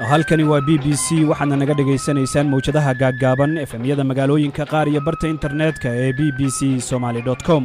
halkani waa BBC waxaadna naga dhageysanaysaan mawjadaha gaaggaaban FM-yada magaalooyinka qaar iyo barta internetka ee bbcsomali.com.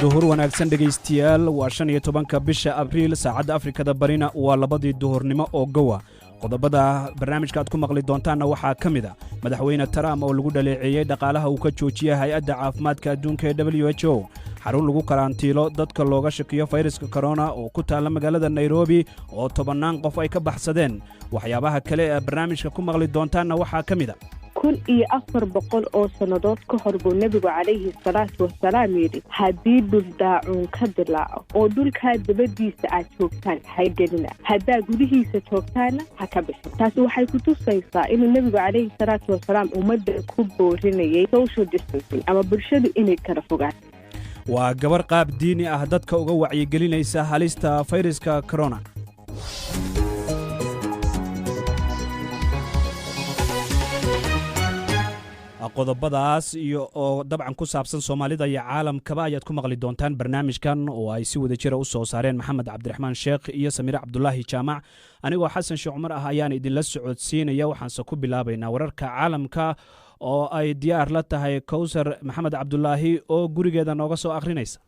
duhur wanaagsan dhegaystayaal waa 15 bisha Abriil saacadda Afrikada barina waa 2 duhurnimo oo gowa. qodobada barnaamijka aad ku maqli doontaana waxaa ka mid ah madaxweyne Trump oo lagu dhaleeceeyay dhaqaalaha uu ka joojiyay hay'adda caafimaadka adduunka ee WHO xarun lagu karantiilo dadka looga shakiyo fayraska corona oo ku taala magaalada Nairobi oo 10 qof ay ka baxsadeen. waxyaabaha kale ee barnaamijka ku maqli doontaana waxaa ka mid ah 1400 oo sanadood ka hor buu nabigu calayhi salaatu wasalaam yidhi haddii dhul daacuun ka dilaaco oo dhulkaa dabadiisa aad joogtaan haygelina haddaa gudihiisa joogtaana ha ka bixin. taasi waxay ku tusaysaa inuu nabigu calayhi salaatu wasalaam ummadda ku boorinayay social distancing ama bulshadu inay kala fogaan. waa gabar qaab diini ah dadka uga wacyigelinaysa halista fayraska corona. qodobadaas iyo oo dabcan ku saabsan Soomaalida iyo caalamkaba ayaad ku maqli doontaan barnaamijkan oo ay si wada jira u soo saareen Maxamed Cabdiraxmaan Sheekh iyo Samir Cabdullaahi Jaamac. anigoo Xasan Sheekh Umar ah ayaan idinla socodsiinaya. waxaan ku bilaabaynaa wararka caalamka oo ay diyaar la tahay Kowsar Maxamed Cabdullaahi oo gurigeeda nooga soo akhrinaysa.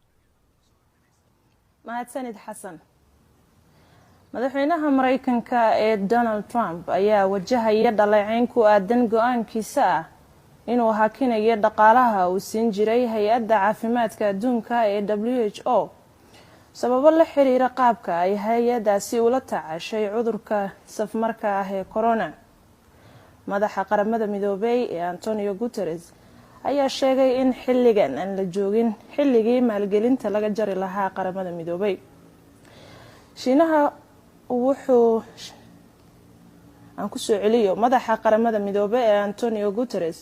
mahadsanid Xasan. madaxweynaha Mareykanka ee Donald Trump ayaa wajahaya dhaleeceyn ku aadan go'aankiisa ah inuu hakinayo dhaqaalaha uu siin jiray hay'adda caafimaadka adduunka ee WHO sababo la xiriira qaabka ay hay'adaasi ula tacaashay cudurka safmarka ah ee corona. madaxa qaramada midoobay ee Antonio Guterres ayaa sheegay in xilligan aan la joogin xilligii maalgelinta laga jari lahaa qaramada midoobay. Shiinaha wuxuu aan ku soo celiyo madaxa qaramada midoobay ee Antonio Guterres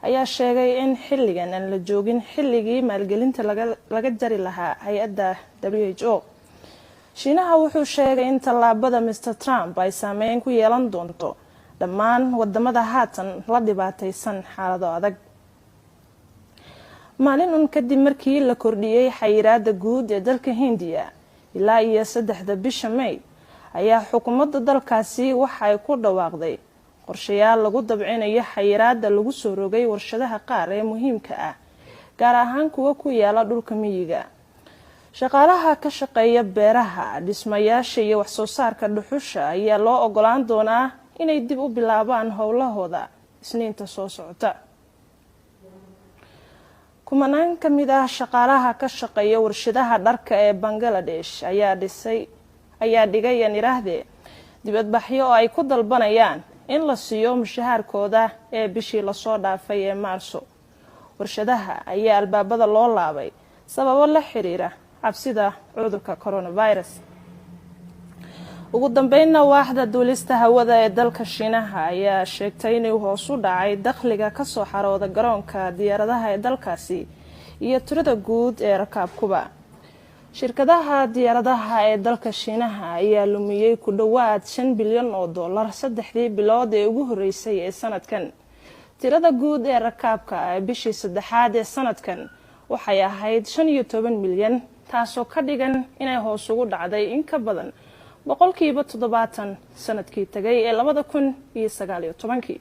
ayaa sheegay in xilligan aan la joogin xilligii maalgelinta laga jari lahaa hay'adda WHO. Shiinaha wuxuu sheegay in tallaabada Mr. Trump ay saameyn ku yeelan doonto dhammaan wadamada haatan la dhibaataysan xaalado adag. maalin kadib markii la kordhiyay xayiraadda guud ee dalka Hindiya ilaa iyo 3 bisha May ayaa xukuumadda dalkaasi waxa ay ku dhawaaqday qorshayaal lagu dabcinayo xayiraadda lagu soo rogay warshadaha qaar ee muhiimka ah gaar ahaan kuwa ku yaala dhulka miyiga. shaqaalaha ka shaqeeya beeraha, dhismayaasha iyo wax soo saarka dhuxusha ayaa loo ogolaan doonaa inay dib u bilaabaan howlahooda Isniinta soo socota. kumanaan ka mid ah shaqaalaha ka shaqeeya warshadaha dharka ee Bangladesh ayaa dhigay dibadbaxyo oo ay ku dalbanayaan in la siiyo mushaharkooda ee bishii la soo dhaafay ee Maarso. warshadaha ayaa albaabada loo laabay sababo la xiriira cabsida cudurka coronavirus. ugu dambeynna waaxda duulista hawada ee dalka Shiinaha ayaa sheegtay inuu hoos u dhacay dakhliga ka soo xarooda garoonka diyaaradaha ee dalkaasi iyo tirada guud ee rakaabkuba. shirkadaha diyaaradaha ee dalka Shiinaha ayaa lumiyay ku dhawaad 5 bilyan oo dollar 3 bilood ee ugu horeysay ee sanadkan. tirada guud ee rakaabka ee bishii saddexaad ee sanadkan waxay ahayd 15 milyan, taasoo ka dhigan inay hoos ugu dhacday in ka badan 70% sanadkii tagay ee 2019.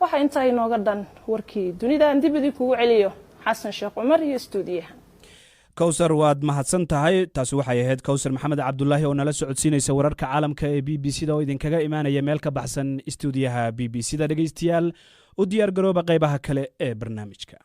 waxa inta inooga dhan warkii dunida. dibadii kugu celiyo Xasan Sheekh Umar iyo stuudiyaha. Kowsar waad mahadsan tahay. taasi waxay ahayd Kowsar Maxamed Cabdullaahi oo nala socodsiinaysa wararka caalamka ee BBC-da oo idinkaga imaanaya meel ka baxsan stuudiyaha BBC-da. dhageystayaal u diyaar garooba qaybaha kale ee barnaamijka.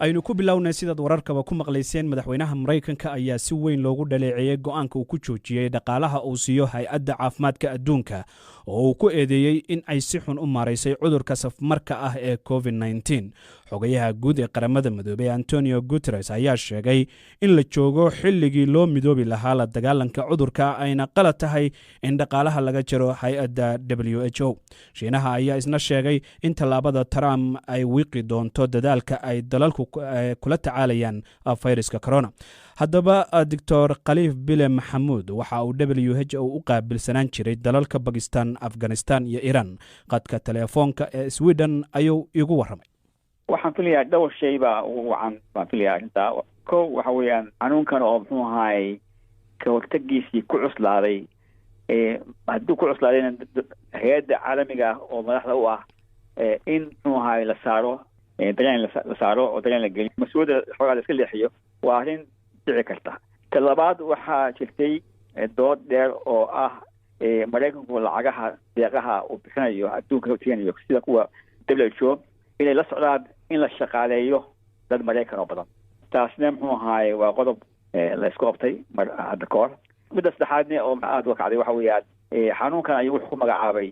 aynu ku bilownay sidaad wararkaba ku maqlayseen madaxweynaha Mareykanka ayaa si weyn loogu dhaleeceeyay go'aanka uu ku joojiyay dhaqaalaha uu siiyo hay'adda caafimaadka adduunka oo uu ku eedeeyay in ay si xun u maareysay cudurka safmarka ah ee COVID-19. xogayaha guud ee qaramada midoobay Antonio Guterres ayaa sheegay in la joogo xilligii loo midoobi lahaa la dagaalanka cudurka ayna qalad tahay in dhaqaalaha laga jaro hay'adda WHO. Shiinaha ayaa isna sheegay in tallaabada Trump ay wiiqi doonto dadaalka ay dalalku kula tacaalayaan fayraska corona. haddaba doctor khaliif bile maxamuud waxa uu WHO u qaabilsanaan jiray dalalka Pakistan, Afghanistan iyo Iran. qadka telefoonka ee Sweden ayuu igu waramay. waxaan filayaa dhowr shay baa ugu wacan baan filayaa intaa. kow waxa weeyaan xanuunkan oo muxuu ahaay ka hortagiisii ku cuslaaday hadduu ku cuslaadayna hay-adda caalamiga ah oo madaxda u ah in muxuu ahaay la saaro dareen la saaro oo dareen la geliyo mas-uuliyadda xoogaa la iska leexiyo waa arrin dhici karta. ta labaad waxaa jirtay dood dheer oo ah maraykanku lacagaha deeqaha uu bixinayo adduunka hotiinayo sida kuwa WHO inay la socdaan in la shaqaaleeyo dad Maraykan oo badan. taasna muxuu ahaay waa qodob la isku qabtay hadda ka hor. midda saddexaadna oo aada u kacday waxa weeyaan xanuunkan ayuu wuxuu ku magacaabay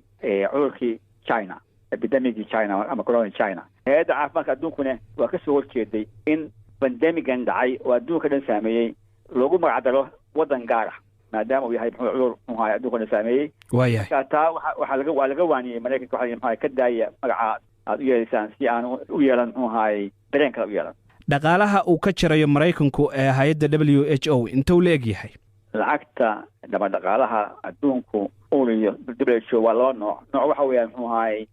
cudurkii China, epidemicii China ama corona China. hay-adda caafimaadka adduunkuna waa ka soo horjeeday in pandemigan dhacay oo adduunka dhan saameeyey loogu magacdaro waddan gaar ah maadaama uu yahay cudur muxuu ahaay adduunka dhan saameeyey. waayahay taa waa laga waaniyey Maraykanka waxa muxuu ahaay ka daaya magaca aad u yeelaysaan si aan u yeelan muxuu ahaay dareen kale u yeelan. dhaqaalaha uu ka jirayo Maraykanku ee hay'adda WHO intuu la eg yahay? lacagta dhaqaalaha adduunku uriyo WHO waa laba nooc. nooc waxa weeyaan muxuu ahaay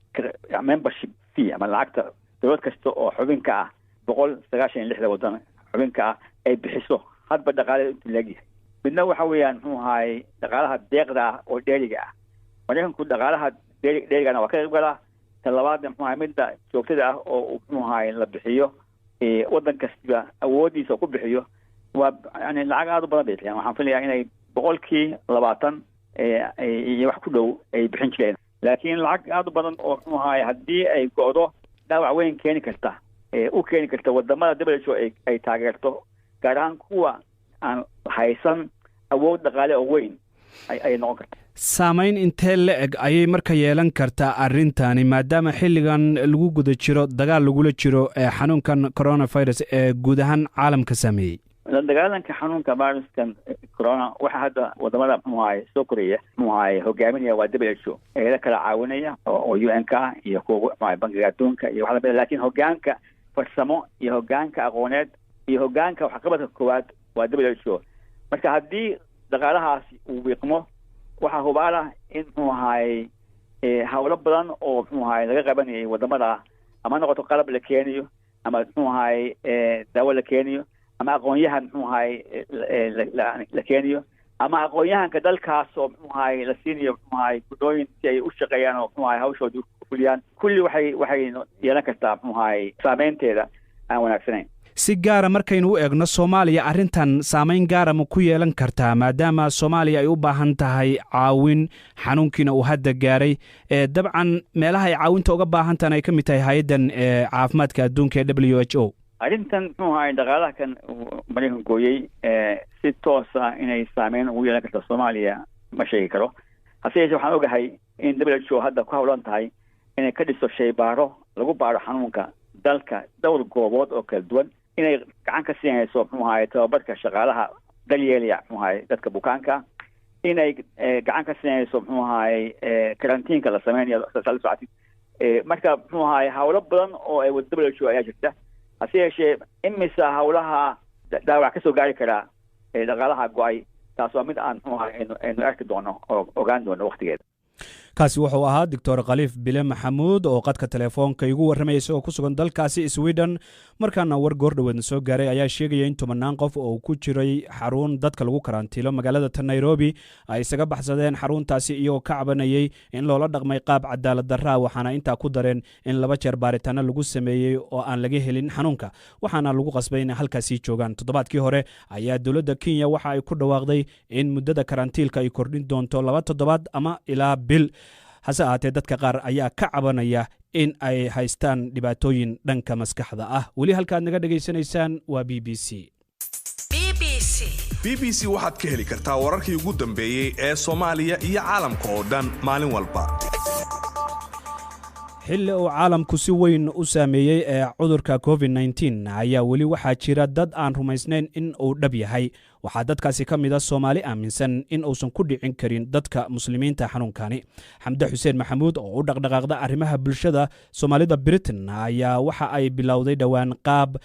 membership fee ama lacagta dowlad kasta oo xubinka ah 196 waddan xubinka ah ay bixiso hadba dhaqaalaha intuu la eg yahay. midna waxa weeyaan muxuu ahaay dhaqaalaha deeqda ah oo dheeriga ah. Maraykanku dhaqaalaha dheerigana waa ka qayb galaa. ta labaadna muxuu ahaay midda joogtada ah oo muxuu ahaay la bixiyo waddan kastiba awoodiisa ku bixiyo waa yani lacag aada u badan bay bixiyaan. waxaan filayaa inay 20% iyo wax ku dhow ay bixin jireen. laakiin lacag aada u badan oo muxuu ahaay haddii ay go'do dhaawac weyn keeni karta u keeni karta wadamada WHO ay taageerto gaar ahaan kuwa aan haysan awood dhaqaale oo weyn ay noqon karta. saamayn intee la eg ayay marka yeelan kartaa arrintani maadaama xilligan lagu guda jiro dagaal lagula jiro xanuunkan coronavirus ee guud ahaan caalamka saameeyey? dagaalanka xanuunka viruskan corona waxa hadda wadamada muxuu ahaay soo koraya muxuu ahaay hogaaminaya waa WHO eeda kala caawinaya oo UN-ka iyo kuwa bangiga adduunka iyo waxa laakiin hogaanka farsamo iyo hogaanka aqooneed iyo hogaanka waxqabadka koowaad waa WHO. marka haddii dhaqaalahaasi uu wiiqmo waxaa hubaala in muxuu ahaay hawlo badan oo muxuu ahaay laga qabanayay wadamada ama noqoto qalab la keeniyo ama muxuu ahaay daawo la keeniyo ama aqoonyahan muxuu ahaay la keeniyo ama aqoonyahanka dalkaas oo muxuu ahaay la siinayo muxuu ahaay gudooyin si ay u shaqeeyaan oo muxuu ahaay hawshooda u fuliyaan. kulli waxay yeelan kartaa muxuu ahaay saameynteeda aan wanaagsanayn. si gaara markaynu u eegno Soomaaliya arrintan saamayn gaara ma ku yeelan kartaa maadaama Soomaaliya ay u baahan tahay caawin xanuunkiina uu hadda gaaray dabcan meelaha ay caawinta uga baahan tahay ay ka mid tahay hay'addan caafimaadka adduunka ee WHO? arrintan muxuu ahaay dhaqaalaha kan Maraykanku gooyey si toos ah inay saameyn ugu yeelan karto Soomaaliya ma sheegi karo. hase yeeshee waxaan ogahay in WHO hadda ku hawlan tahay inay ka dhiso shaybaaro lagu baaro xanuunka dalka dhowr goobood oo kala duwan, inay gacan ka siinayso muxuu ahaay tababarka shaqaalaha daryeelaya muxuu ahaay dadka bukaanka, inay gacan ka siinayso muxuu ahaay karantiinka la sameynayo socodka. marka muxuu ahaay hawlo badan oo ay WHO ayaa jirta. hase yeeshee imisa hawlaha dhaawac ka soo gaari karaa dhaqaalaha go-ay taas waa mid aan muxuu ahaay aynu arki doono oo ogaan doono waqtigeeda. kaasi wuxuu ahaa doctor khaliif bile maxamuud oo qadka telefoonka igu warramaya isagoo ku sugan dalkaasi Sweden. markaana war goordhoweedna soo gaaray ayaa sheegaya in 10 qof oo ku jiray xarun dadka lagu karantiilo magaalada Nairobi ay isaga baxsadeen xaruntaasi iyagoo ka cabanayay in loola dhaqmay qaab cadaalad darra, waxaana intaa ku dareen in 2 jeer baaritaano lagu sameeyey oo aan laga helin xanuunka, waxaana lagu qasbay in halkaasi joogaan. toddobaadkii hore ayaa dowladda Kenya waxa ay ku dhawaaqday in muddada karantiilka ay kordhin doonto 2 toddobaad ama ilaa bil. hase ahaatee dadka qaar ayaa ka cabanaya in ay haystaan dhibaatooyin dhanka maskaxda ah. weli halkaad naga dhegaysanaysaan waa BBC. BBC waxaad ka heli kartaa wararkii ugu dambeeyey ee Soomaaliya iyo caalamka oo dhan maalin walba. xilli uu caalamku si weyn u saameeyey ee cudurka covid-19 ayaa weli waxaa jira dad aan rumaysnayn in uu dhab yahay. waxaa dadkaasi ka mid a Soomaali aaminsan in uusan ku dhicin karin dadka muslimiinta xanuunkani. Xamde Xuseen Maxamuud oo u dhaqdhaqaaqda arrimaha bulshada Soomaalida Britain ayaa waxa ay bilowday dhowaan qaab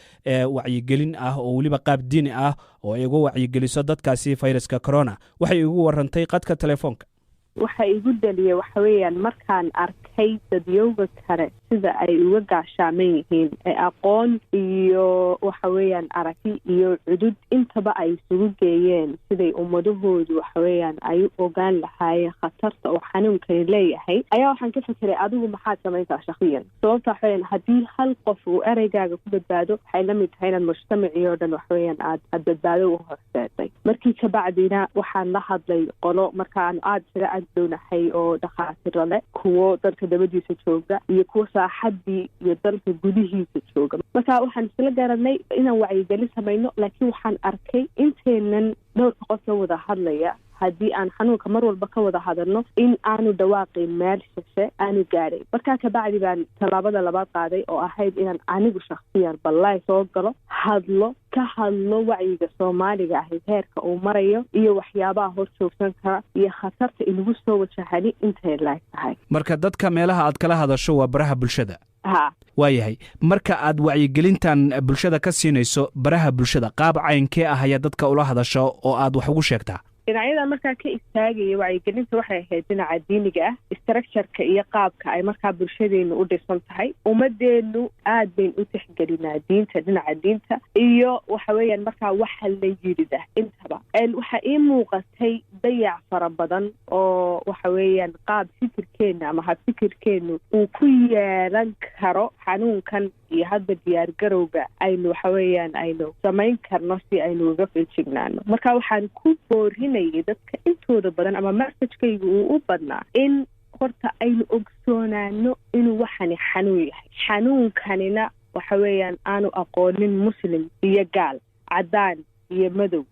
wacyigelin ah oo weliba qaab diini ah oo ay ugu wacyigeliso dadkaasi fayraska corona. waxay ugu warantay qadka telefoonka. waxa igu dhaliyay waxa weeyaan markaan arkay dadyowga kale sida ay uga gaashaaman yihiin ee aqoon iyo waxa weeyaan aragti iyo cudud intaba ay isugu geeyeen siday ummadahoodu waxa weeyaan ay u ogaan lahaayeen khatarta uu xanuunkani leeyahay ayaa waxaan ka fikiray adigu maxaad samayntaa shakhsiyan sababta waxa weeyaan haddii hal qof uu ereygaaga ku badbaado waxay la mid tahay inaad mujtamacii oo dhan waxa weeyaan aad badbaado u horseeday markii kabacdina waxaan la hadlay qolo markaan aad isaga downahay oo dhakhaatiir leh kuwo dalka dabadiisa jooga iyo kuwo saaxadii iyo dalka gudihiisa jooga marka waxaan isla garanay inaan wacyigelin samayno laakiin waxaan arkay inteenan dhowrka qof ka wada hadlaya haddii aan xanuunka mar walba ka wada hadalno in aanu dhawaaqin meel shishe aanu gaadhay markaa kabacdi baan tallaabada labaad qaaday oo ahayd inaan anigu shakhsiyan ballaay soo galo ka hadlo wacyiga Soomaaliga ah heerka uu marayo iyo waxyaabaha hor joogsan kara iyo khatarta inagu soo wajahani intay leedahay. marka dadka meelaha aad kala hadasho waa baraha bulshada. waayahay marka aad wacyigelintan bulshada ka siinayso baraha bulshada qaab caynkee ah ayaa dadka ula hadasho oo aad wax ugu sheegtaa? dhinacyada markaa ka istaagaya wacyigelinta waxay ahayd dhinaca diiniga ah structureka iyo qaabka ay markaa bulshadeenu u dhisan tahay ummadeenu aad bayn u tixgelinaa diinta dhinaca diinta iyo waxa weeyaan markaa waxa la yidhida intaba waxa ii muuqatay dayac fara badan oo waxa weeyaan qaab fikirkeena ama habfikirkeenu uu ku yeelan karo xanuunkan iyo hadda diyaargarowga aynu waxa weeyaan aynu samayn karno si aynu uga feejignaano marka waxaan ku boorinayay dadka intooda badan ama messagekaygu uu u badnaa in horta aynu ogsoonaano inuu waxani xanuun yahay xanuunkanina waxa weeyaan aanu aqoonin muslim iyo gaal caddaan iyo madow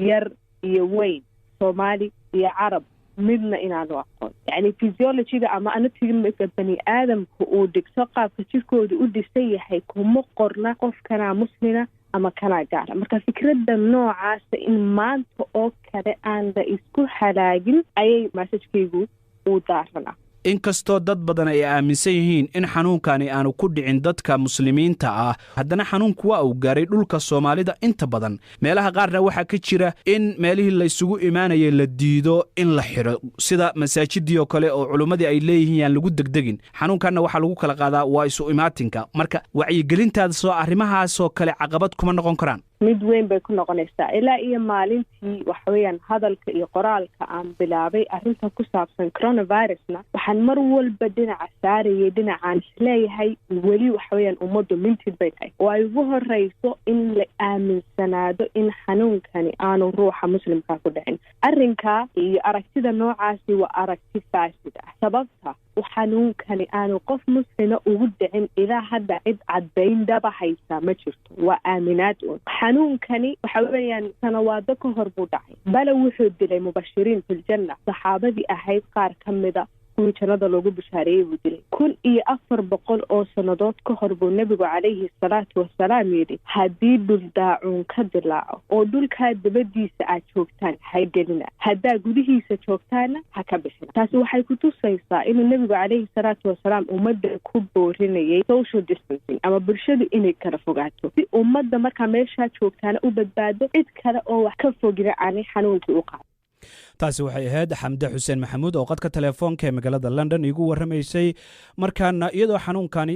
yar iyo weyn Soomaali iyo Carab midna inaanu aqoon yani physiology-ga ama anatomy-ga bani aadamku uu dhigto qaabka jirkooda u dhisan yahay kuma qorna qofkana muslina ama kana gaara marka fikradda noocaasa in maanta oo kale aan la isku halaagin ayay messagekaygu u daarana. inkastoo dad badan ay aaminsan yihiin in xanuunkani aanu ku dhicin dadka muslimiinta ah haddana xanuunku waa uu gaaray dhulka Soomaalida inta badan meelaha qaarna waxaa ka jira in meelihii la isugu imaanayay la diido in la xiro sida masaajidii oo kale oo culimmadii ay leeyihiin aan lagu degdegin xanuunkanna waxaa lagu kala qaadaa waa isu imaatinka marka wacyigelintaada soo arrimahaasoo kale caqabad kuma noqon karaan? mid weyn bay ku noqonaysaa ilaa iyo maalintii waxa weeyaan hadalka iyo qoraalka aan bilaabay arrinta ku saabsan coronavirusna waxaan mar walba dhinaca saarayay dhinacaan isleeyahay weli waxa weeyaan ummaddu mintid bay tahay oo ay ugu horreyso in la aaminsanaado in xanuunkani aanu ruuxa muslimkaa ku dhicin arrinkaa iyo aragtida noocaasi waa aragti faasid ah sababta xanuunkani aanu qof muslima ugu dhicin ilaa hadda cid caddayn dhaba haysa ma jirto waa aaminaad un xanuunkani waxa weeyaan sanawaado ka hor buu dhacay bale wuxuu dilay mubashiriin filjanna saxaabadii ahayd qaar ka mida kuwii jannada loogu bishaareeyey buu dilay 1400 oo sannadood ka hor buu nebigu calayhi salaatu wasalaam yidhi haddii dhul daacuun ka dilaaco oo dhulkaa dabadiisa aad joogtaan haygelina haddaa gudihiisa joogtaana ha ka bixina taasi waxay ku tusaysaa inuu nebigu calayhi salaatu wasalaam ummadda ku boorinayay social distancing ama bulshadu inay kala fogaato si ummadda markaa meeshaa joogtaana u badbaado cid kale oo wax ka fogina aanay xanuunkii u qaado. taasi waxay ahayd Xamde Xuseen Maxamuud oo qadka telefoonka ee magaalada London igu warramaysay markaana iyadoo xanuunkani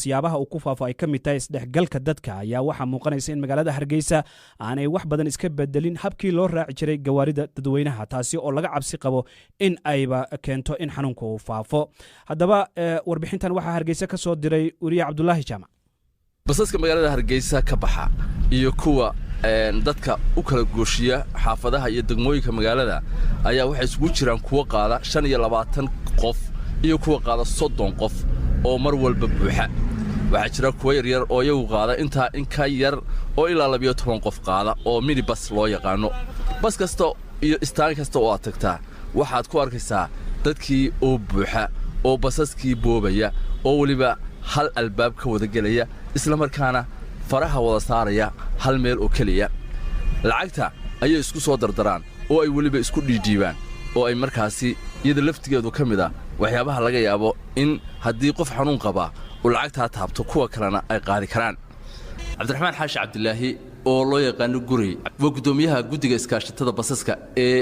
siyaabaha uu ku faafo ay ka mid tahay isdhexgalka dadka ayaa waxaa muuqanaysa in magaalada Hargeysa aanay wax badan iska bedelin habkii loo raaci jiray gawaarida dadweynaha taasi oo laga cabsi qabo in ayba keento in xanuunku uu faafo haddaba warbixintan waxaa Hargeysa ka soo diray Uriya Cabdullaahi Jaamac. basaska magaalada Hargeysa ka baxa iyo kuwa dadka u kala gooshiya xaafadaha iyo degmooyinka magaalada ayaa waxay isugu jiraan kuwa qaada 25 qof iyo kuwa qaada 30 qof oo mar walba buuxa waxaa jira kuwa yaryar oo iyagu qaada intaa in ka yar oo ilaa 12 qof qaada oo minibus loo yaqaano bas kasta iyo istaan kasta oo aad tagtaa waxaad ku arkaysaa dadkii oo buuxa oo basaskii boobaya oo weliba hal albaab ka wada gelaya isla markaana faraha wada saaraya hal meel oo keliya lacagta ayay isku soo dardaraan oo ay weliba isku dhiidhiibaan oo ay markaasi iyada laftigeedu ka mid ah waxyaabaha laga yaabo in haddii qof xanuun qabaa uu lacagtaa taabto kuwa kalena ay qaadi karaan cabdiraxmaan xaashi cabdilaahi oo loo yaqaano gurey waa guddoomiyaha guddiga iskaashatada basaska ee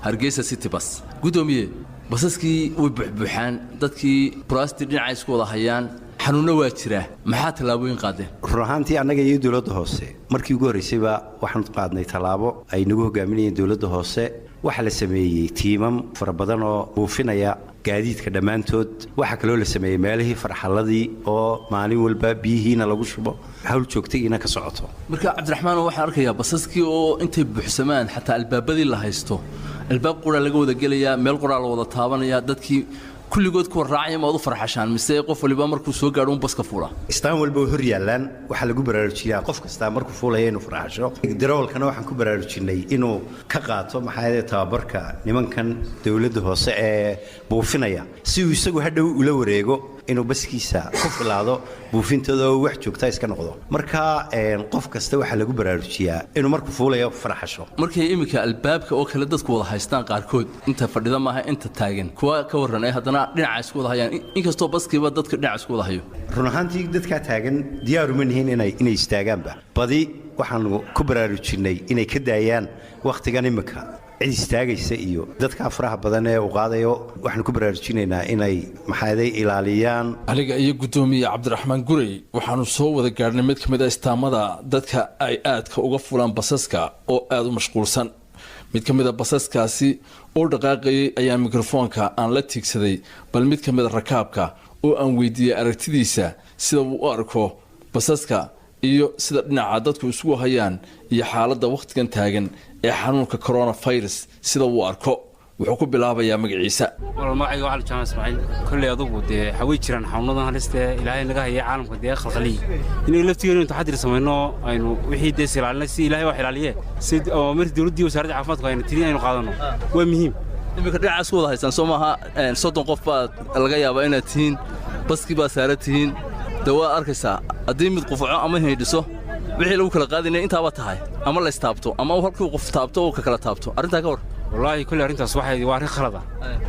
hargeysa city bas guddoomiye basaskii way buuxbuuxaan dadkii buraastii dhinacay isku wada hayaan xanuunna waa jiraa maxaa tallaabooyin qaadeen run ahaantii annaga iyo dowladda hoose markii ugu horraysayba waxaan qaadnay tallaabo ay nagu hogaaminayeen dowladda hoose waxaa la sameeyey tiimam fara badan oo buufinaya gaadiidka dhammaantood waxaa kaloo la sameeyey meelihii farxalladii oo maalin walba biyihiina lagu shubo hawl joogtaygiina ka socoto marka cabdiraxmaan waxaan arkayaa basaskii oo intay buuxsamaan xataa albaabadii la haysto albaab quraa laga wada gelayaa meel quraa la wada taabanaya dadkii kulligood kuwa raacaya ma u farxashaan mise qof waliba markuu soo gaadho baska fuula istaan walba way hor yaalaan waxaa lagu baraarujiyaa qof kasta markuu fuulaya inuu farxasho darawalkana waxaan ku baraarujinay inuu ka qaato maxaa tababarka nimankan dowladda hoose ee buufinaya si uu isagu hadhow ula wareego inuu baskiisa ku filaado buufintooda oo wax joogta iska noqdo marka qof kasta waxaa lagu baraarujiyaa inuu markuu fuulayo farxasho markay imika albaabka oo kale dadku wada haystaan qaarkood inta fadhida maaha inta taagan kuwa ka waran ay haddana dhinaca isku wada hayaan inkastoo baskiiba dadka dhinaca isku wada hayo run ahaantii dadkaa taagan diyaaruma nihiin inay istaagaanba badi waxaanu ku baraarujinay inay ka daayaan wakhtigan imika cid istaagaysa iyo dadka faraha badan ee uu qaadayo waxaan ku baraarujinaynaa inay maxaaday ilaaliyaan aniga iyo guddoomiye cabdiraxmaan gurey waxaanu soo wada gaadhnay mid ka mid ah istaamada dadka ay aadka uga fulaan basaska oo aad u mashquulsan mid ka mid a basaskaasi oo dhaqaaqayay ayaa mikrofoonka aan la tiigsaday bal mid ka mid a rakaabka oo aan weydiiyey aragtidiisa sida uu u arko basaska iyo sida dhinaca dadku isugu hayaan iyo xaaladda wakhtigan taagan ee xanuunka coronavirus sida uu arko wuxuu ku bilaabayaa magaciisa magacayga waxaa la jaamac ismaaciil kolley adugu dee xawey jiraan xanuunadan haliste ilaahay naga hayay caalamka dee khalkhaliyi inay laftigeenu intu xadir samayno aynu wixii dee silaalina si ilaahay wax ilaaliye si markii dowladdii wasaaradda caafimaadku aynu tiri aynu qaadanno waa muhiim iminka dhinacaas ku wada haystaan soo maaha 30 qof baad laga yaabaa inaad tihiin baskii baad saaran tihiin dee waad arkaysaa haddii mid qufaco ama hindhiso wixii lagu kala qaadinaya intaaba tahay ama la istaabto ama halkii qof taabto oo ka kala taabto arrintaa ka war wallaahi kulli arrintaas waxay waa arrin khalad ah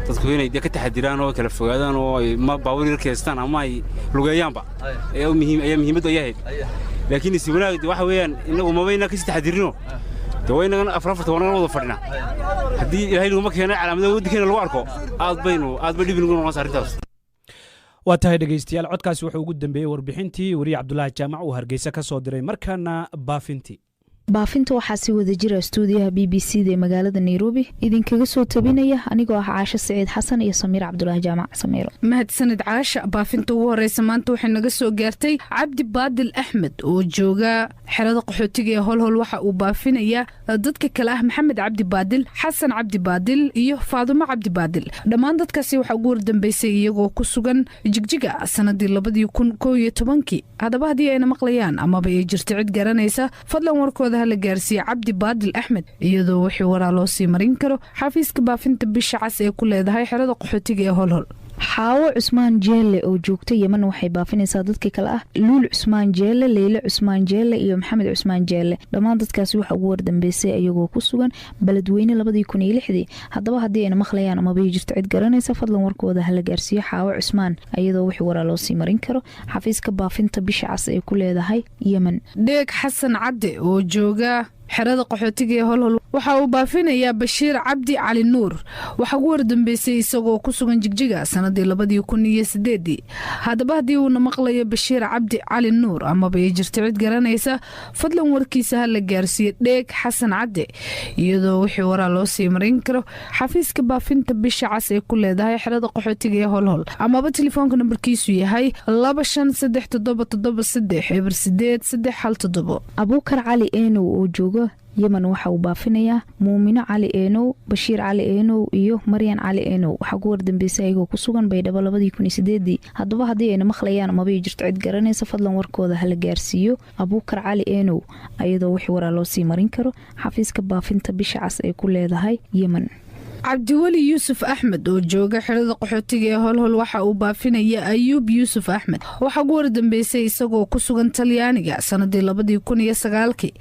dadku inay ka taxadiraan oo kala fogaadaan oo ay baawir yarkeystaan ama ay lugeeyaanba ayaa muhiimaddu ay ahayd laakiin si wanaag waxa weeyaan inagu mabayna ka taxadirino dawaynagan afrafarta wana wada fadhina haddii ilaahay naguma keenay calaamadaha waddankeena lagu arko aad bay dhibin ugu noqonaysaa arrintaas waa tahay dhegaystayaal codkaasi wuxuu ugu dambeeyey warbixintii wariye cabdulaahi jaamac uu hargeysa ka soo diray markaana baafinta waxaa si wada jira stuudiyaha b b c da ee magaalada nairobi idinkaga soo tabinaya anigoo ah caasho saciid xasan iyo samiir cabdulaahi jaamac samiiro mahadsanid caasha baafinta ugu horeysa maanta waxay naga soo gaartay cabdi baadil axmed oo jooga xerada qaxootiga ee holhol waxa uu baafinayaa dadka kale ah maxamed cabdi baadil xasan cabdi baadil iyo faadumo cabdi baadil dhammaan dadkaasi waxaa ugu wardambeysay iyagoo ku sugan jigjiga sanadii 2011 haddaba haddii ayna maqlayaan amaba ay jirto cid garanaysa fadlan warkooda la gaarsiiyey cabdi baadil axmed iyadoo wixii waraa loo sii marin karo xafiiska baafinta bisha cas ee ku leedahay xerada qaxootiga ee holhol xaawo cusmaan jeelle oo joogta yeman waxay baafinaysaa dadka kale ah luul cusmaan jeelle leyle cusmaan jeelle iyo maxamed cusmaan jeelle dhammaan dadkaasi waxa ugu wardambeysay iyagoo ku sugan beledweyne 2006 haddaba haddii ayna maqlayaan amaba jirto cid garanaysa fadlan warkooda hala gaarsiiyo xaawo cusmaan iyadoo wixii waraa loo sii marin karo xafiiska baafinta bisha cas ee ku leedahay yeman dheeg xasan cadde oo jooga xerada qaxootiga ee holhol waxa uu baafinayaa bashiir cabdi cali nuur waxa ugu wardambeysay isagoo ku sugan jigjiga sanadii 2008 haddaba haddii uuna maqlayo bashiir cabdi cali nuur amaba ay jirto cid garanaysa fadlan warkiisa ha la gaarsiiyo dheeg xasan cadde iyadoo wixii waraa loo sii marin karo xafiiska baafinta bisha cas ee ku leedahay xerada qaxootiga ee holhol amaba telefoonka nambarkiisu yahay 2537 abuukar cali eenow oo jooga yeman waxa uu baafinayaa muumino cali eenow bashiir cali eenow iyo maryan cali eenow waxaa ku wardambeysay ayagoo ku sugan baydhabo 2008 haddaba haddii ayna maqlayaan amaba jirto cid garanaysa fadlan warkooda hala gaarsiiyo abuukar cali eenow iyadoo wixii waraa loo sii marin karo xafiiska baafinta bisha cas ee ku leedahay yeman cabdiweli yuusuf axmed oo jooga xerada qaxootiga ee holhol waxa uu baafinaya ayuub yuusuf axmed waxaa ugu wardambeysay isagoo ku sugan talyaaniga sanadii 2009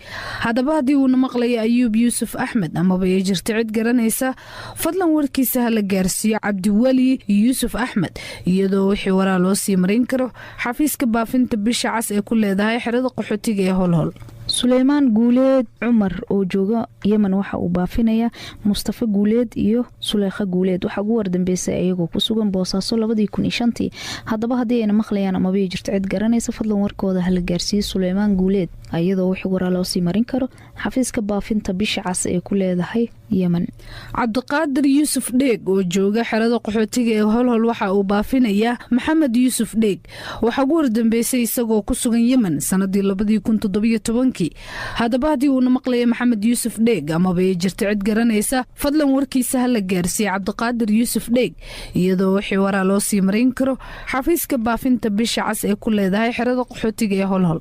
haddaba haddii uuna maqlayo ayuub yuusuf axmed amaba ay jirta cid garanaysa fadlan warkiisa hala gaarsiiyo cabdiweli yuusuf axmed iyadoo wixii waraa loo sii marin karo xafiiska baafinta bisha cas ee ku leedahay xerada qaxootiga ee holhol. suleymaan guuleed cumar oo jooga yemen waxa uu baafinayaa mustafa guuleed iyo suleykha guuleed waxaa ugu wardambeysay ayagoo ku sugan boosaaso 2005 haddaba haddii ayna maqlayaan amaba ay jirto cid garanaysa fadlan warkooda hala gaarsiiyo suleymaan guuleed iyadoo wixii waraa loo sii marin karo xafiiska baafinta bisha cas ee ku leedahay yemen. cabdiqaadir yuusuf dheeg oo jooga xerada qaxootiga ee holhol waxa uu baafinayaa maxamed yuusuf dheeg waxaa ugu wardambeysay isagoo ku sugan yemen sanadii 2017 haddaba haddii uuna maqlaya maxamed yuusuf dheeg amaba ay jirta cid garanaysa fadlan warkiisa hala gaarsiiya cabdiqaadir yuusuf dheeg iyadoo wixii waraa loo sii marin karo xafiiska baafinta bisha cas ee ku leedahay xerada qaxootiga ee holhol.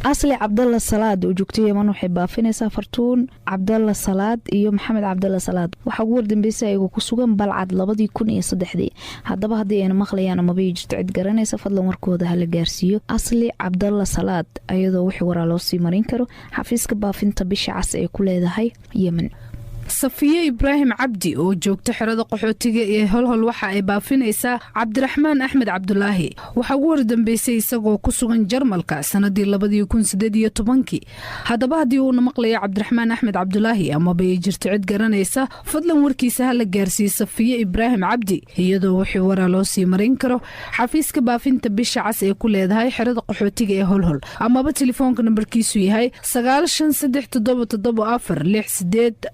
asli cabdalla salaad oo joogta yeman waxay baafinaysaa fartuun cabdalla salaad iyo maxamed cabdalla salaad waxaa ugu wardambeysay ayagoo ku sugan balcad 2003 haddaba haddii ayna maqlayaan amaba ay jirto cid garanaysa fadlan warkooda hala gaarsiiyo asli cabdalla salaad iyadoo wixii waraa loo sii marin karo xafiiska baafinta bisha cas ee ku leedahay yemen. safiye ibraahim cabdi oo joogta xerada qaxootiga ee holhol waxa ay baafinaysaa cabdiraxmaan axmed cabdulaahi waxaa ugu wardambeysay isagoo ku sugan jarmalka sanadii 2018 haddaba haddii uuna maqlayo cabdiraxmaan axmed cabdulaahi amaba ay jirto cid garanaysa fadlan warkiisa hala gaarsiiyo safiye ibraahim cabdi iyadoo wixii waraa loo sii marin karo xafiiska baafinta bisha cas ee ku leedahay xerada qaxootiga ee holhol amaba telefoonka nambarkiisu yahay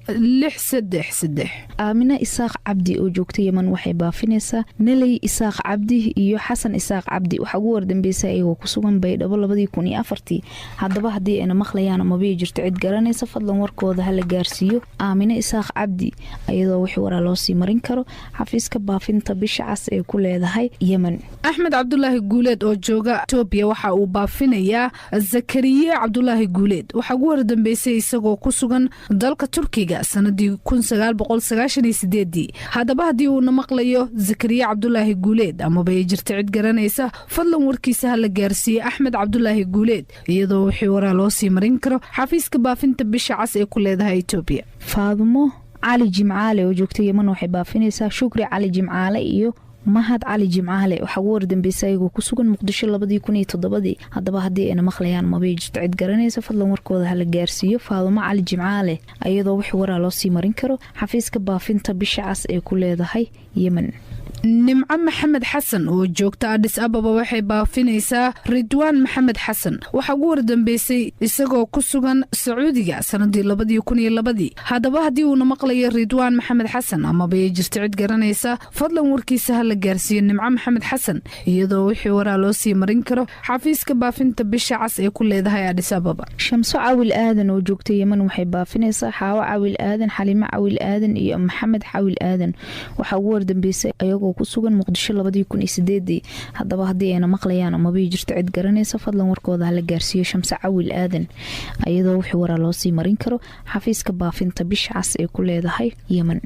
9537468 aamina isaaq cabdi oo joogta yeman waxay baafinaysaa neley isaaq cabdi iyo xasan isaaq cabdi waxaa ugu wardambeysay ayagoo ku sugan baydhabo 2004 haddaba haddii ayna maqlayaan amaba ay jirto cid garanaysa fadlan warkooda hala gaarsiiyo aamina isaaq cabdi iyadoo wixii waraa loo sii marin karo xafiiska baafinta bisha cas ee ku leedahay yemen. axmed cabdulaahi guuleed oo jooga etoobiya waxa uu baafinayaa zakariye cabdulaahi guuleed waxaa ugu wardambeysay isagoo ku sugan dalka turkiga sanadii 1998 haddaba haddii uuna maqlayo zakariye cabdulaahi guuleed amaba ay jirta cid garanaysa fadlan warkiisa hala gaarsiiye axmed cabdulaahi guuleed iyadoo wixii waraa loo sii marin karo xafiiska baafinta bisha cas ee ku leedahay etoobiya. faadumo cali jimcaale oo joogta yeman waxay baafinaysaa shukri cali jimcaale iyo mahad cali jimcaale waxaa ugu wardambeysay ayagoo ku sugan muqdisho 2007 haddaba haddii ayna maqlayaan mabay jirto cid garanaysa fadlan warkooda hala gaarsiiyo faadumo cali jimcaale iyadoo wixii waraa loo sii marin karo xafiiska baafinta bisha cas ee ku leedahay yemen. nimco maxamed xasan oo joogta adhis ababa waxay baafinaysaa ridwaan maxamed xasan waxaa ugu wardambeysay isagoo ku sugan sacuudiga sanadii 2002 haddaba haddii uuna maqlayo ridwaan maxamed xasan amaba ay jirto cid garanaysa fadlan warkiisa hala gaarsiiyo nimco maxamed xasan iyadoo wixii waraa loo sii marin karo xafiiska baafinta bisha cas ee ku leedahay adhis ababa. shamso cawil aadan oo joogta yeman waxay baafinaysaa xaawo cawil aadan xalimo cawil aadan iyo maxamed cawil aadan waxaa ugu wardambeysay ayagoo ku sugan muqdisho 2008 haddaba haddii ayna maqlayaan amaba ay jirto cid garanaysa fadlan warkooda hala gaarsiiyo shamso cawil aadan iyadoo wixii waraa loo sii marin karo xafiiska baafinta bisha cas ee ku leedahay yemen.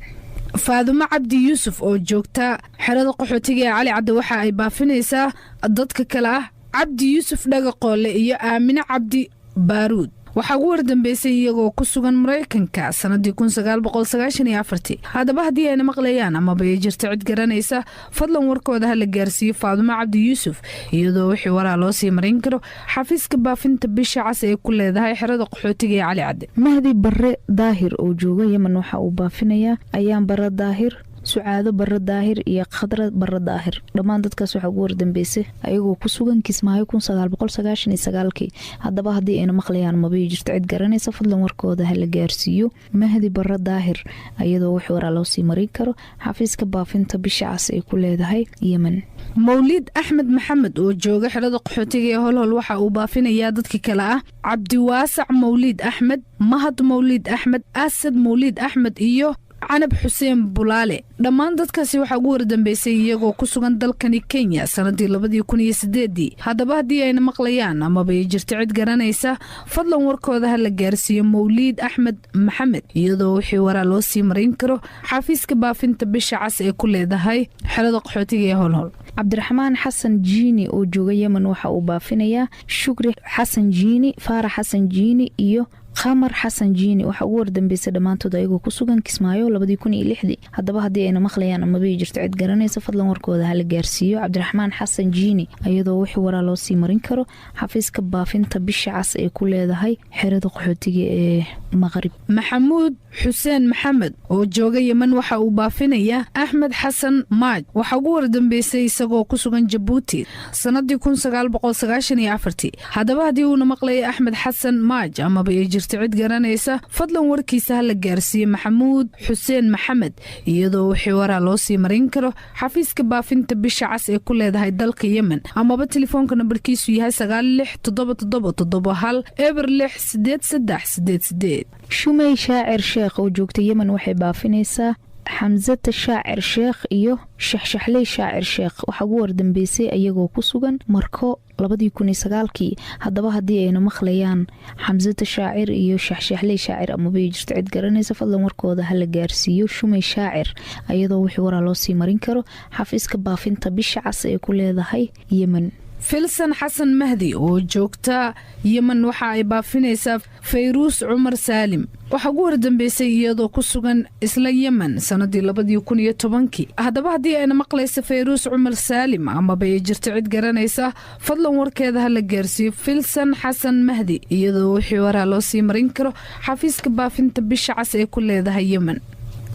faadumo cabdi yuusuf oo joogta xerada qaxootiga ee cali cadde waxa ay baafinaysaa dadka kale ah cabdi yuusuf dhagaqoole iyo aamine cabdi baaruud waxaa ugu wardambeysay iyagoo ku sugan maraykanka sanadii 1994 haddaba haddii ayna maqlayaan amaba ay jirto cid garanaysa fadlan warkooda hala gaarsiiyo faadumo cabdi yuusuf iyadoo wixii waraa loo sii marin karo xafiiska baafinta bisha cas ee ku leedahay xerada qaxootiga ee cali cadde. mahdi bare daahir oo jooga yemen waxa uu baafinayaa ayaan bare daahir sucaado bare daahir iyo khadra bare daahir dhammaan dadkaas waxaa ugu wardambeysay ayagoo ku sugan kismaayo 1999 haddaba haddii ayna maqlayaan mabay jirto cid garanaysa fadlan warkooda hala gaarsiiyo mahdi bare daahir iyadoo wixii waraa loo sii marin karo xafiiska baafinta bisha cas ee ku leedahay yemen. mawlid axmed maxamed oo jooga xerada qaxootiga ee holhol waxa uu baafinayaa dadka kale ah cabdiwaasac mawlid axmed mahad mawlid axmed asad mawlid axmed iyo canab xuseen bulaale dhammaan dadkaasi waxaa ugu wardambeysay iyagoo ku sugan dalkani Kenya sanadii 2008 haddaba haddii ayna maqlayaan amaba ay jirto cid garanaysa fadlan warkooda ha la gaarsiiyo Mawliid Axmed Maxamed iyadoo wixii waraa loo sii marin karo xafiiska baafinta bisha cas ee ku leedahay xerada qaxootiga ee Holhol. cabdiraxmaan xasan jiini oo jooga Yemen waxa uu baafinayaa Shukri xasan jiini, Faarax xasan jiini iyo qamar xasan jiini waxa ugu wardambeysay dhamaantood ayagoo ku sugan Kismaayo 2006 haddaba haddii ayna maqlayaan ama bay jirto cid garanaysa fadlan warkooda ha la gaarsiiyo cabdiraxmaan xasan jiini iyadoo wixii waraa loo sii marin karo xafiiska baafinta bisha cas ee ku leedahay xerada qaxootiga ee Maghrib. maxamuud xuseen maxamed oo jooga Yemen waxa uu baafinayaa Axmed xasan maaj waxa ugu wardambeysay isagoo ku sugan Jabuuti sanadii 1994 haddaba haddii uu maqlay Axmed xasan maaj ama bay jirto cid garanaysa fadlan warkiisa ha la gaarsiiyo maxamuud xuseen maxamed iyadoo wixii waraa loo sii marin karo xafiiska baafinta bisha cas ee ku leedahay dalka Yemen amaba telefoonka nambarkiisu yahay 967771 688 shumay shaacir sheekh oo joogta Yemen waxay baafinaysaa xamzata shaacir sheekh iyo shaxshaxley shaacir sheekh waxa ugu wardambeysay ayagoo ku sugan Marko 2009 haddaba haddii ayna maqlayaan xamzata shaacir iyo shaxshaxley shaacir ama bay jirto cid garanaysa fadlan warkooda ha la gaarsiiyo shumay shaacir iyadoo wixii waraa loo sii marin karo xafiiska baafinta bisha cas ee ku leedahay Yemen. filsan xasan mahdi oo joogta Yemen waxa ay baafinaysaa Fayruus Cumar Saalim waxa ugu wardambeysay iyadoo ku sugan isla Yemen sanadii 2010 haddaba haddii ayna maqlaysa Fayruus Cumar Saalim ama bay jirto cid garanaysa fadlan warkeeda ha la gaarsiiyo filsan xasan mahdi iyadoo wixii waraa loo sii marin karo xafiiska baafinta bisha cas ee ku leedahay Yemen.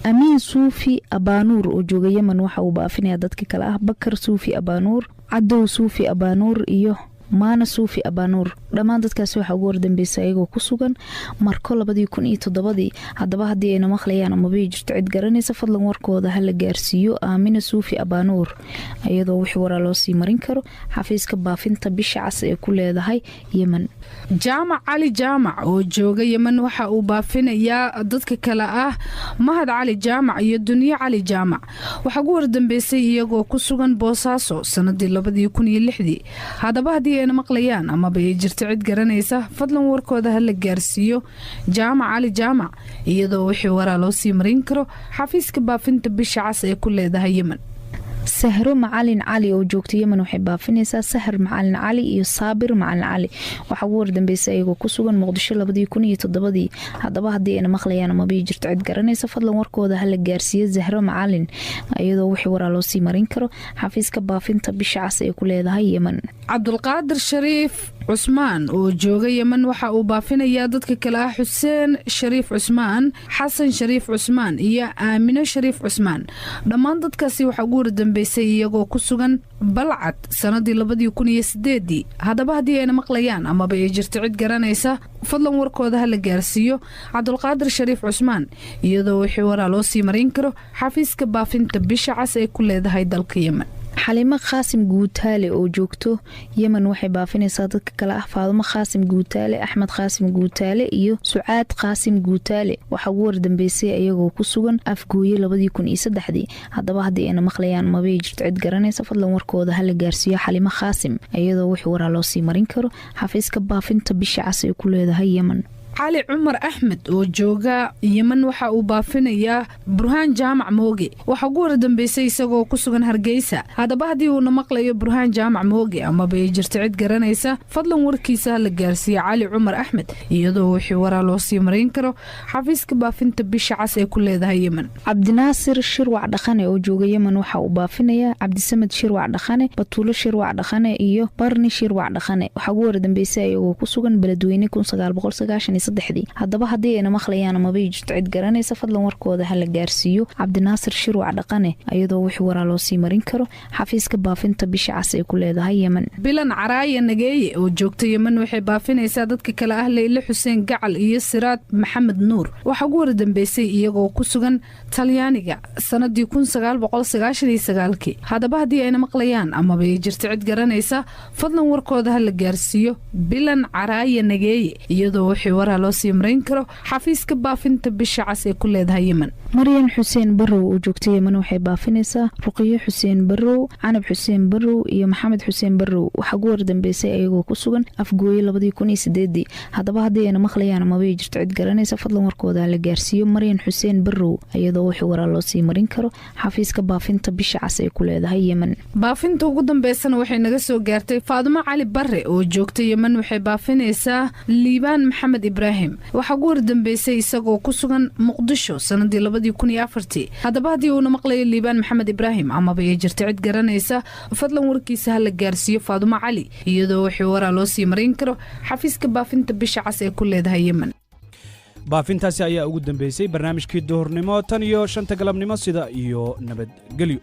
amiin suufi abaanuur oo jooga Yemen waxa uu baafinayaa dadka kale ah Bakar suufi abaanuur, cadow suufi abaanuur iyo maana suufi abaanuur dhammaan dadkaasi waxa ugu wardambeysay ayagoo ku sugan Marko 2007 haddaba haddii ayna maqlayaan ama bay jirto cid garanaysa fadlan warkooda ha la gaarsiiyo aamina suufi abaanuur iyadoo wixii waraa loo sii marin karo xafiiska baafinta bisha cas ee ku leedahay Yemen. jaamac cali jaamac oo jooga Yemen waxa uu baafinayaa dadka kale ah Mahad cali jaamac iyo Duniya cali jaamac waxa ugu wardambeysay iyagoo ku sugan Boosaaso sanadii 2006 haddaba haddii ayna maqlayaan ama bay jirto cid garanaysa fadlan warkooda ha la gaarsiiyo jaamac cali jaamac iyadoo wixii waraa loo sii marin karo xafiiska baafinta bisha cas ee ku leedahay Yemen. sahro macalin cali oo joogta Yemen waxay baafinaysaa Sahar macalin cali iyo Saabir macalin cali waxa ugu wardambeysay ayagoo ku sugan Muqdisho 2007 haddaba haddii ayna maqlayaan ama bay jirto cid garanaysa fadlan warkooda ha la gaarsiiyo Zahro macalin iyadoo wixii waraa loo sii marin karo xafiiska baafinta bisha cas ee ku leedahay Yemen. cabdulqaadir shariif cusmaan oo jooga Yemen waxa uu baafinayaa dadka kale ah Xuseen Shariif Cusmaan, Xasan Shariif Cusmaan iyo Aamino Shariif Cusmaan dhammaan dadkaasi waxa ugu wardambeysay iyagoo ku sugan Balcad sanadii 2008 haddaba haddii ayna maqlayaan ama bay jirto cid garanaysa fadlan warkooda ha la gaarsiiyo cabdulqaadir shariif cusmaan iyadoo wixii waraa loo sii marin karo xafiiska baafinta bisha cas ee ku leedahay dalka Yemen. xalimo qaasim guutaale oo joogto Yemen waxay baafinaysaa dadka kale ah Faadumo qaasim guutaale, Axmed qaasim guutaale iyo Sucaad qaasim guutaale waxa ugu wardambeysay ayagoo ku sugan Afgooye 2003 haddaba haddii ayna maqlayaan ma bay jirto cid garanaysa fadlan warkooda ha la gaarsiiyo xalimo qaasim iyadoo wixii waraa loo sii marin karo xafiiska baafinta bisha cas ee ku leedahay Yemen. cali cumar axmed oo jooga Yemen waxa uu baafinayaa Burhaan Jaamac Mooge waxa ugu wardambeysay isagoo ku sugan Hargeysa haddaba haddii uu maqlayo Burhaan Jaamac Mooge ama bay jirto cid garanaysa fadlan warkiisa la gaarsiiyo cali cumar axmed iyadoo wixii waraa loo sii marin karo xafiiska baafinta bisha cas ee ku leedahay Yemen. cabdinaasir shirwac dhaqane oo jooga Yemen waxa uu baafinayaa Cabdisamad shirwac dhaqane, Batuulo shirwac dhaqane iyo Barni shirwac dhaqane waxa ugu wardambeysay ayagoo ku sugan Beledweyne 1990 haddaba haddii ayna maqlayaan ama bay jirto cid garanaysa fadlan warkooda ha la gaarsiiyo cabdinaasir shirwac dhaqane iyadoo wixii waraa loo sii marin karo xafiiska baafinta bisha cas ee ku leedahay Yemen. bilan caraaya nageeye oo joogta Yemen waxay baafinaysaa dadka kale ah Leyle Xuseen Gacal iyo Siraad Maxamed Nuur waxa ugu wardambeysay iyagoo ku sugan Talyaaniga sanadii 1999 haddaba haddii ayna maqlayaan ama bay jirto cid garanaysa fadlan warkooda ha la gaarsiiyo bilan caraaya nageeye iyadoo wixii waraa waraa loo sii marayn karo xafiiska baafinta bisha cas ee ku leedahay yemen. maryan xuseen barrow oo joogta yemen waxay baafinaysaa ruqiyo xuseen barrow, canab xuseen barrow iyo maxamed xuseen barrow. waxaa ugu wardambeysay ayagoo ku sugan afgooye 2008. haddaba haddii ayna maqlayaan amabay jirto cid garanaysa fadlan warkooda la gaarsiiyo maryan xuseen barrow iyadoo wixii waraa loo sii marin karo xafiiska baafinta bisha cas ee ku leedahay yemen. baafinta ugu dambeysana waxay naga soo gaartay Faadumo Cali Barre oo joogta yemen waxay baafinaysaa Liibaan Maxamed Ibraahim. waxaa ugu wardambeysay isagoo ku sugan Muqdisho sanadii 2004. haddaba haddii uuna maqlayo Liibaan Maxamed Ibraahim amaba ay jirto cid garanaysa fadlan warkiisa ha la gaarsiiyo Faadumo Cali iyadoo wixii waraa loo sii marin karo xafiiska baafinta bisha cas ee ku leedahay yemen. baafintaasi ayaa ugu dambeysay barnaamijkii duhurnimo tan iyo 5 galabnimo sida iyo nabadgelyo.